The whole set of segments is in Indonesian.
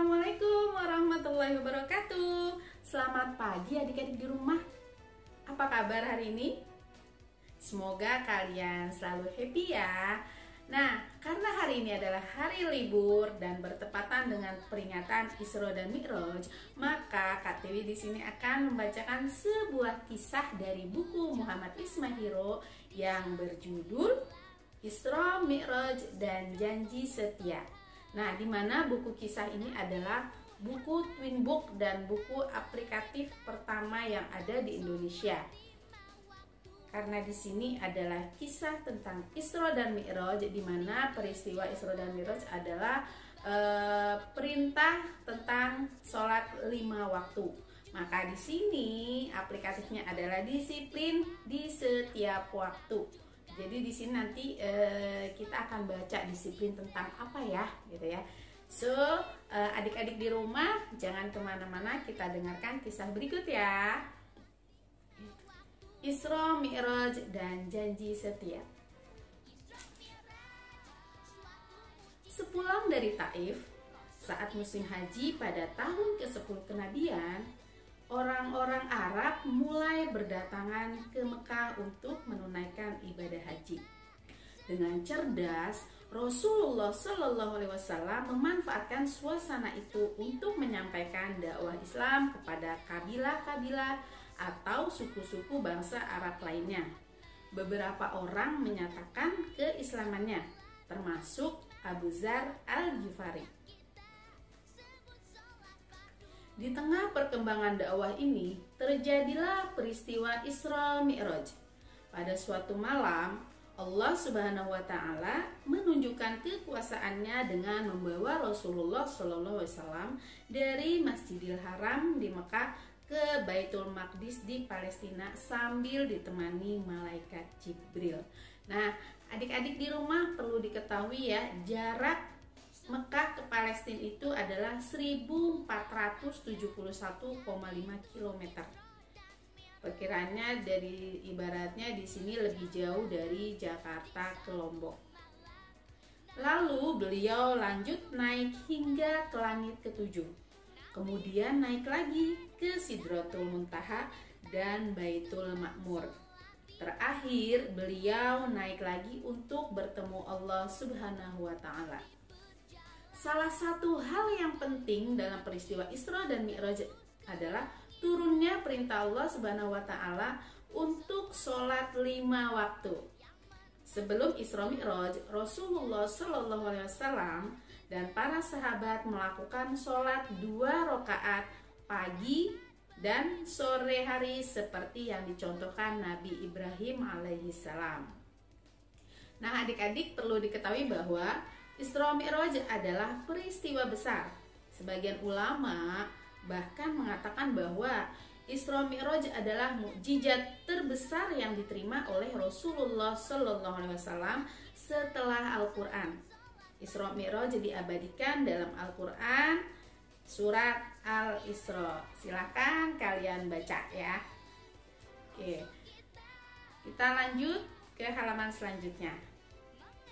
Assalamualaikum warahmatullahi wabarakatuh. Selamat pagi adik-adik di rumah. Apa kabar hari ini? Semoga kalian selalu happy ya. Nah, karena hari ini adalah hari libur dan bertepatan dengan peringatan Isra dan Mi'raj, maka Kak Tiwi di sini akan membacakan sebuah kisah dari buku Muhammad Ismahiro yang berjudul Isra, Mi'raj, dan Janji Setia. Nah, di mana buku kisah ini adalah buku twin book dan buku aplikatif pertama yang ada di Indonesia. Karena di sini adalah kisah tentang Isra dan Mi'raj, di mana peristiwa Isra dan Mi'raj adalah perintah tentang sholat 5 waktu. Maka di sini aplikatifnya adalah disiplin di setiap waktu. Jadi di sini nanti kita akan baca disiplin tentang apa ya, gitu ya. So, adik-adik di rumah jangan kemana-mana, kita dengarkan kisah berikut ya. Isra, Mi'raj, dan Janji Setia. Sepulang dari Taif, saat musim haji pada tahun ke-10 kenabian, orang-orang Arab mulai berdatangan ke Mekah untuk menunaikan ibadah haji. Dengan cerdas, Rasulullah Shallallahu Alaihi Wasallam memanfaatkan suasana itu untuk menyampaikan dakwah Islam kepada kabilah-kabilah atau suku-suku bangsa Arab lainnya. Beberapa orang menyatakan keislamannya, termasuk Abu Dzar Al-Ghifari. Di tengah perkembangan dakwah ini, terjadilah peristiwa Isra Mi'raj. Pada suatu malam, Allah Subhanahu wa Ta'ala menunjukkan kekuasaannya dengan membawa Rasulullah SAW dari Masjidil Haram di Mekah ke Baitul Maqdis di Palestina sambil ditemani malaikat Jibril. Nah, adik-adik di rumah perlu diketahui ya, jarak Mekah ke Palestina itu adalah 1471,5 km. Perkiraannya dari ibaratnya di sini lebih jauh dari Jakarta ke Lombok. Lalu beliau lanjut naik hingga ke langit ke-7. Kemudian naik lagi ke Sidratul Muntaha dan Baitul Ma'mur. Terakhir beliau naik lagi untuk bertemu Allah Subhanahu wa Ta'ala. Salah satu hal yang penting dalam peristiwa Isra dan Mi'raj adalah turunnya perintah Allah Subhanahu wa Ta'ala untuk sholat 5 waktu. Sebelum Isra Mi'raj, Rasulullah Shallallahu Alaihi Wasallam dan para sahabat melakukan sholat 2 rakaat pagi dan sore hari seperti yang dicontohkan Nabi Ibrahim alaihissalam. Nah, adik-adik perlu diketahui bahwa Isra Mi'raj adalah peristiwa besar. Sebagian ulama bahkan mengatakan bahwa Isra Mi'raj adalah mukjizat terbesar yang diterima oleh Rasulullah Shallallahu Alaihi Wasallam setelah Al-Quran. Isra Mi'raj diabadikan dalam Al-Quran surat Al-Isra. Silahkan kalian baca ya. Oke, kita lanjut ke halaman selanjutnya.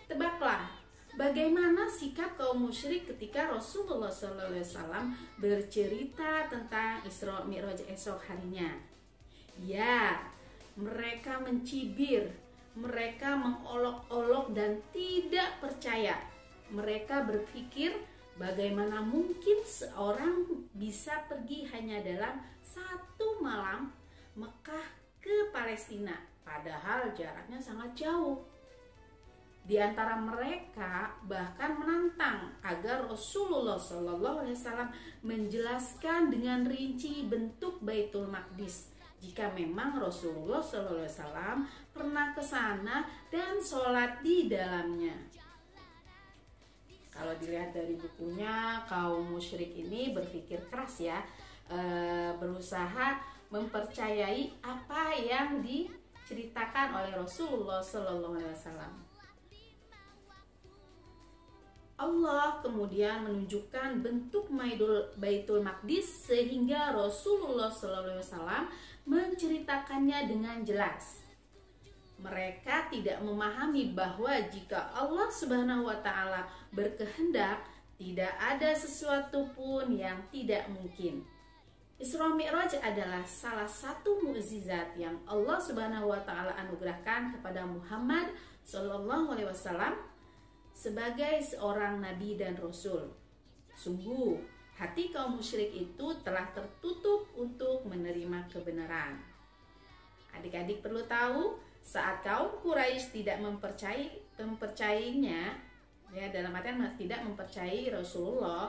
Tebaklah, bagaimana sikap kaum musyrik ketika Rasulullah SAW bercerita tentang Isra Mi'raj esok harinya? Ya, mereka mencibir, mereka mengolok-olok dan tidak percaya. Mereka berpikir bagaimana mungkin seorang bisa pergi hanya dalam 1 malam Mekah ke Palestina, padahal jaraknya sangat jauh. Di antara mereka bahkan menantang agar Rasulullah SAW menjelaskan dengan rinci bentuk Baitul Maqdis jika memang Rasulullah SAW pernah ke sana dan sholat di dalamnya. Kalau dilihat dari bukunya, kaum musyrik ini berpikir keras ya, berusaha mempercayai apa yang diceritakan oleh Rasulullah SAW. Allah kemudian menunjukkan bentuk Baitul Maqdis sehingga Rasulullah SAW menceritakannya dengan jelas. Mereka tidak memahami bahwa jika Allah Subhanahu wa Ta'ala berkehendak, Tidak ada sesuatu pun yang tidak mungkin. Isra Mi'raj adalah salah satu mukjizat yang Allah Subhanahu wa taala anugerahkan kepada Muhammad sallallahu alaihi wasallam sebagai seorang nabi dan rasul. Sungguh, hati kaum musyrik itu telah tertutup untuk menerima kebenaran. Adik-adik perlu tahu, saat kaum Quraisy tidak mempercayainya, ya dalam artian tidak mempercayai Rasulullah,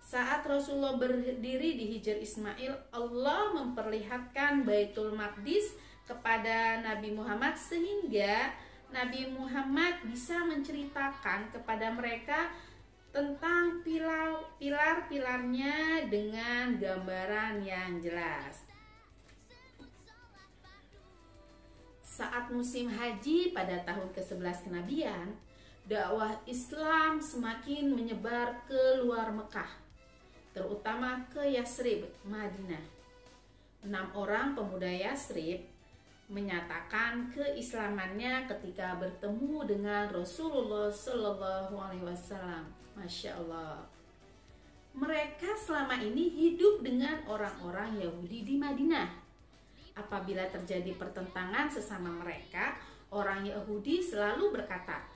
saat Rasulullah berdiri di Hijr Ismail, Allah memperlihatkan Baitul Maqdis kepada Nabi Muhammad sehingga Nabi Muhammad bisa menceritakan kepada mereka tentang pilar-pilarnya dengan gambaran yang jelas. Saat musim haji pada tahun ke-11 kenabian, dakwah Islam semakin menyebar ke luar Mekah, terutama ke Yasrib, Madinah. 6 orang pemuda Yasrib menyatakan keislamannya ketika bertemu dengan Rasulullah Shallallahu Alaihi Wasallam. Masya Allah. Mereka selama ini hidup dengan orang-orang Yahudi di Madinah. Apabila terjadi pertentangan sesama mereka, orang Yahudi selalu berkata,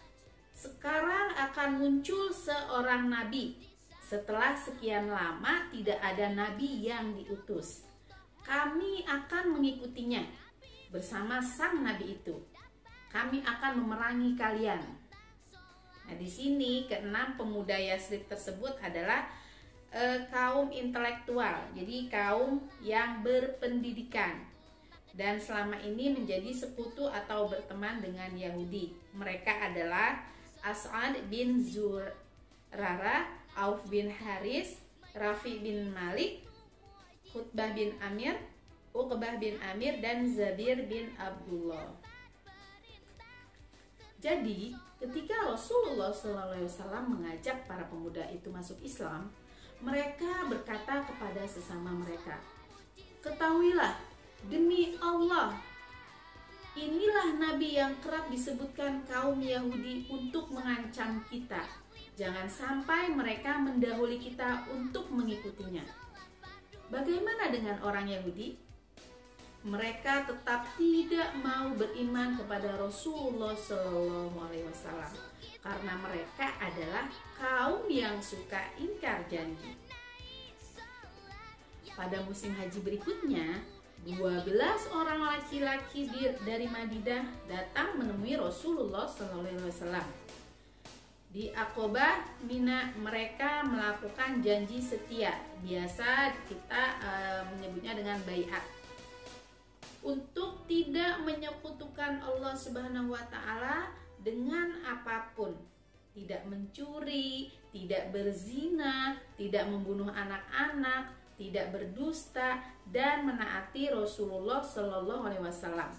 "Sekarang akan muncul seorang nabi. Setelah sekian lama tidak ada nabi yang diutus. Kami akan mengikutinya bersama sang nabi itu. Kami akan memerangi kalian." Nah, di sini keenam pemuda Yasrib tersebut adalah kaum intelektual, jadi kaum yang berpendidikan dan selama ini menjadi sekutu atau berteman dengan Yahudi. Mereka adalah As'ad bin Zurarah, Auf bin Haris, Rafi bin Malik, Utbah bin Amir, Uqbah bin Amir, dan Zabir bin Abdullah. Jadi, ketika Rasulullah SAW mengajak para pemuda itu masuk Islam, mereka berkata kepada sesama mereka, "Ketahuilah, demi Allah, inilah nabi yang kerap disebutkan kaum Yahudi untuk mengancam kita. Jangan sampai mereka mendahului kita untuk mengikutinya." Bagaimana dengan orang Yahudi? Mereka tetap tidak mau beriman kepada Rasulullah SAW karena mereka adalah kaum yang suka ingkar janji. Pada musim haji berikutnya, 12 orang laki-laki dari Madinah datang menemui Rasulullah SAW. Di Aqobah, Mina, mereka melakukan janji setia. Biasa kita menyebutnya dengan baiat. Untuk tidak menyekutukan Allah Subhanahu wa taala dengan apapun. Tidak mencuri, tidak berzina, tidak membunuh anak-anak, tidak berdusta, dan menaati Rasulullah Shallallahu Alaihi Wasallam.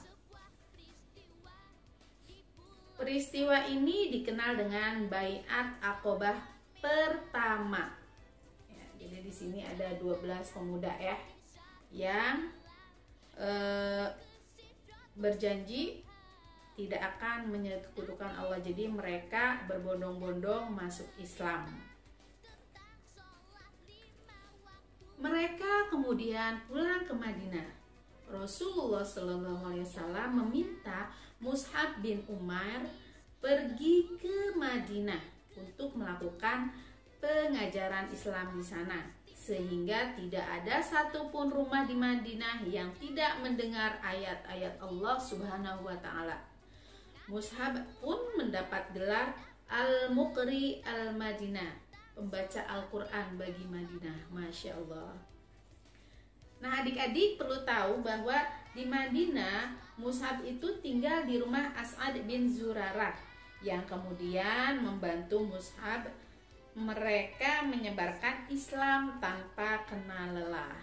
Peristiwa ini dikenal dengan Baiat Aqobah pertama. Ya, jadi di sini ada 12 pemuda ya yang berjanji tidak akan menyekutukan Allah. Jadi mereka berbondong-bondong masuk Islam. Mereka kemudian pulang ke Madinah. Rasulullah SAW meminta Mus'ab bin Umair pergi ke Madinah untuk melakukan pengajaran Islam di sana, sehingga tidak ada satupun rumah di Madinah yang tidak mendengar ayat-ayat Allah Subhanahu wa taala. Mus'ab pun mendapat gelar Al-Muqri Al-Madinah, pembaca Al-Quran bagi Madinah. Masya Allah. Nah, adik-adik perlu tahu bahwa di Madinah Mus'ab itu tinggal di rumah As'ad bin Zurarah yang kemudian membantu Mus'ab. Mereka menyebarkan Islam tanpa kenal lelah.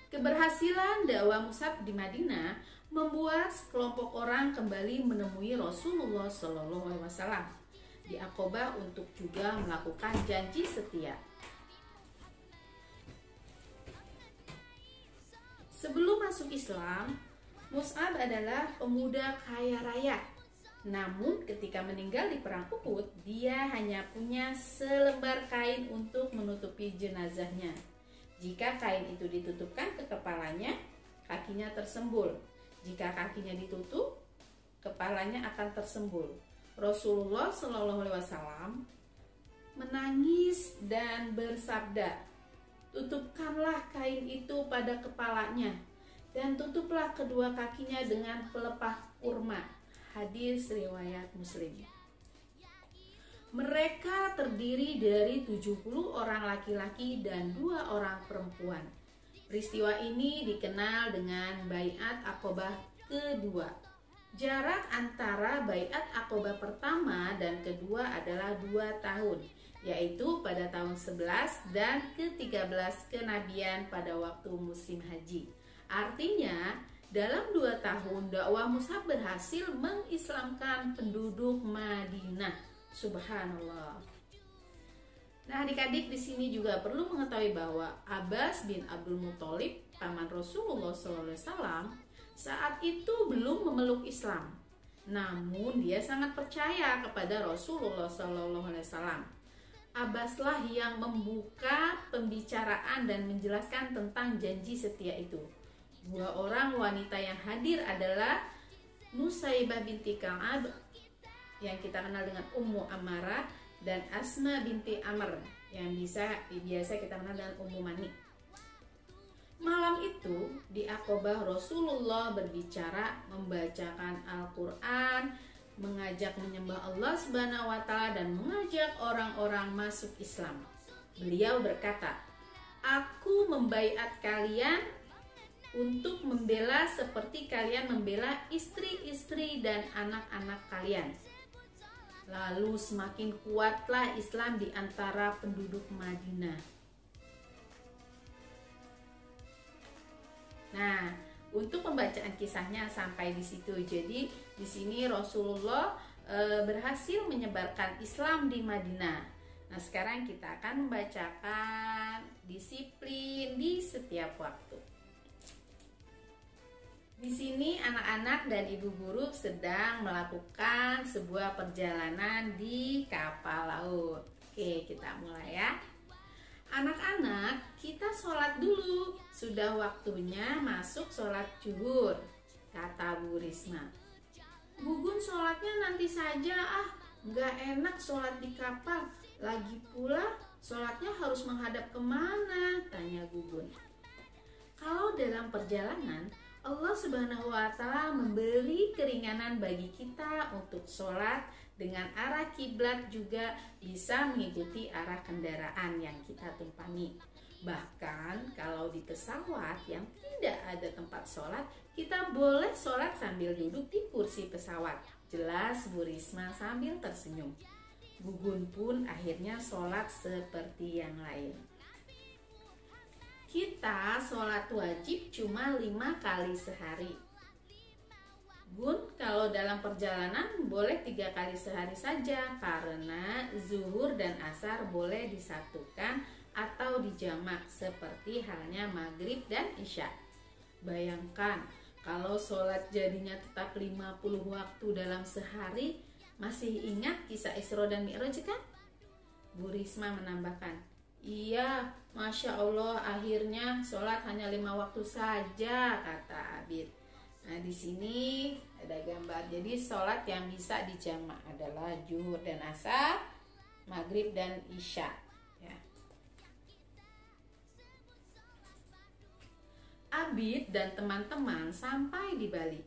Keberhasilan dakwah Mus'ab di Madinah membuat sekelompok orang kembali menemui Rasulullah SAW di Aqobah untuk juga melakukan janji setia. Sebelum masuk Islam, Mus'ab adalah pemuda kaya raya Namun ketika meninggal di perang Uhud, dia hanya punya selembar kain untuk menutupi jenazahnya. Jika kain itu ditutupkan ke kepalanya, kakinya tersembul. Jika kakinya ditutup, kepalanya akan tersembul. Rasulullah Shallallahu Alaihi Wasallam menangis dan bersabda, "Tutupkanlah kain itu pada kepalanya dan tutuplah kedua kakinya dengan pelepah kurma." Hadis riwayat Muslim. Mereka terdiri dari 70 orang laki-laki dan 2 orang perempuan. Peristiwa ini dikenal dengan Baiat Aqobah kedua. Jarak antara Baiat Aqobah pertama dan kedua adalah 2 tahun, yaitu pada tahun 11 dan ke-13 kenabian pada waktu musim haji. Artinya, dalam 2 tahun dakwah Mus'ab berhasil mengislamkan penduduk Madinah. Subhanallah. Nah, adik-adik di sini juga perlu mengetahui bahwa Abbas bin Abdul Muthalib, paman Rasulullah SAW, saat itu belum memeluk Islam. Namun dia sangat percaya kepada Rasulullah SAW. Abbaslah yang membuka pembicaraan dan menjelaskan tentang janji setia itu. 2 orang wanita yang hadir adalah Nusaibah binti Ka'ab yang kita kenal dengan Ummu Ammarah dan Asma binti Amr yang biasa kita kenal dengan Ummu Mani. Malam itu di Aqobah Rasulullah berbicara, membacakan Al-Quran, mengajak menyembah Allah Subhanahu wa Ta'ala dan mengajak orang-orang masuk Islam. Beliau berkata, "Aku membaiat kalian untuk membela seperti kalian membela istri-istri dan anak-anak kalian." Lalu semakin kuatlah Islam di antara penduduk Madinah. Nah, untuk pembacaan kisahnya sampai di situ. Jadi di sini Rasulullah berhasil menyebarkan Islam di Madinah. Nah, sekarang kita akan membacakan disiplin di setiap waktu. Di sini anak-anak dan ibu guru sedang melakukan sebuah perjalanan di kapal laut. Oke, kita mulai ya. Anak-anak, kita sholat dulu. Sudah waktunya masuk sholat zuhur, kata Bu Risma. "Gugun sholatnya nanti saja nggak enak sholat di kapal. Lagi pula sholatnya harus menghadap kemana?" tanya Gugun. Kalau dalam perjalanan, Allah Subhanahu wa Ta'ala memberi keringanan bagi kita untuk sholat dengan arah kiblat, juga bisa mengikuti arah kendaraan yang kita tumpangi. Bahkan kalau di pesawat yang tidak ada tempat sholat, kita boleh sholat sambil duduk di kursi pesawat. Jelas Bu Risma sambil tersenyum. Gugun pun akhirnya sholat seperti yang lain. Kita sholat wajib cuma 5 kali sehari. Gun, kalau dalam perjalanan boleh 3 kali sehari saja, karena zuhur dan asar boleh disatukan atau dijamak seperti halnya maghrib dan isya. Bayangkan kalau sholat jadinya tetap 50 waktu dalam sehari. Masih ingat kisah Isra dan Mi'raj kan? Bu Risma menambahkan, "Iya, Masya Allah, akhirnya sholat hanya 5 waktu saja," kata Abid. Nah, di sini ada gambar. Jadi sholat yang bisa dijamak adalah zuhur dan asar, maghrib dan isya. Ya. Abid dan teman-teman sampai di Bali.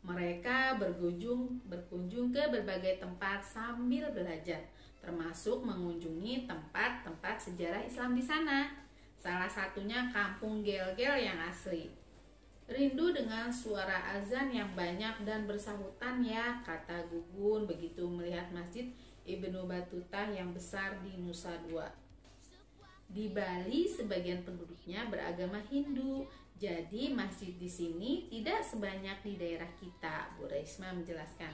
Mereka berkunjung ke berbagai tempat sambil belajar, termasuk mengunjungi tempat-tempat sejarah Islam di sana. Salah satunya Kampung Gel-Gel yang asli. "Rindu dengan suara azan yang banyak dan bersahutan ya," kata Gugun begitu melihat Masjid Ibnu Battuta yang besar di Nusa Dua. Di Bali sebagian penduduknya beragama Hindu, jadi masjid di sini tidak sebanyak di daerah kita, Bu Risma menjelaskan.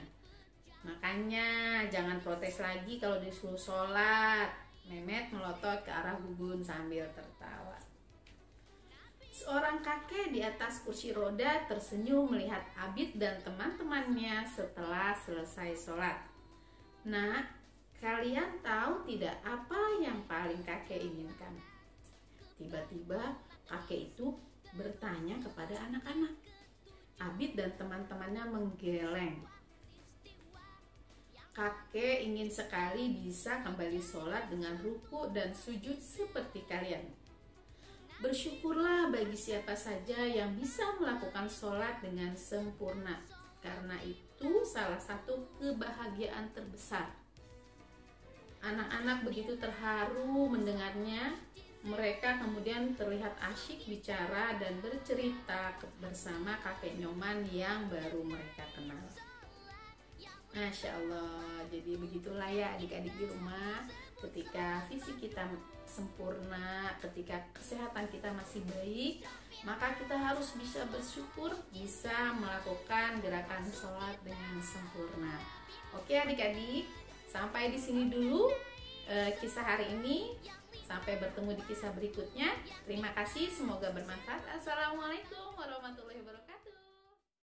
"Makanya jangan protes lagi kalau disuruh sholat." Mehmet melotot ke arah Gugun sambil tertawa. Seorang kakek di atas kursi roda tersenyum melihat Abid dan teman-temannya setelah selesai sholat. Nak, kalian tahu tidak apa yang paling kakek inginkan? Tiba-tiba kakek itu bertanya kepada anak-anak. Abid dan teman-temannya menggeleng. Kakek ingin sekali bisa kembali sholat dengan ruku dan sujud seperti kalian. Bersyukurlah bagi siapa saja yang bisa melakukan sholat dengan sempurna, karena itu salah satu kebahagiaan terbesar. Anak-anak begitu terharu mendengarnya. Mereka kemudian terlihat asyik bicara dan bercerita bersama kakek Nyoman yang baru mereka kenal. Masya Allah, jadi begitulah ya adik-adik di rumah. Ketika fisik kita sempurna, ketika kesehatan kita masih baik, maka kita harus bisa bersyukur, bisa melakukan gerakan sholat dengan sempurna. Oke adik-adik, sampai di sini dulu kisah hari ini. Sampai bertemu di kisah berikutnya. Terima kasih, semoga bermanfaat. Assalamualaikum.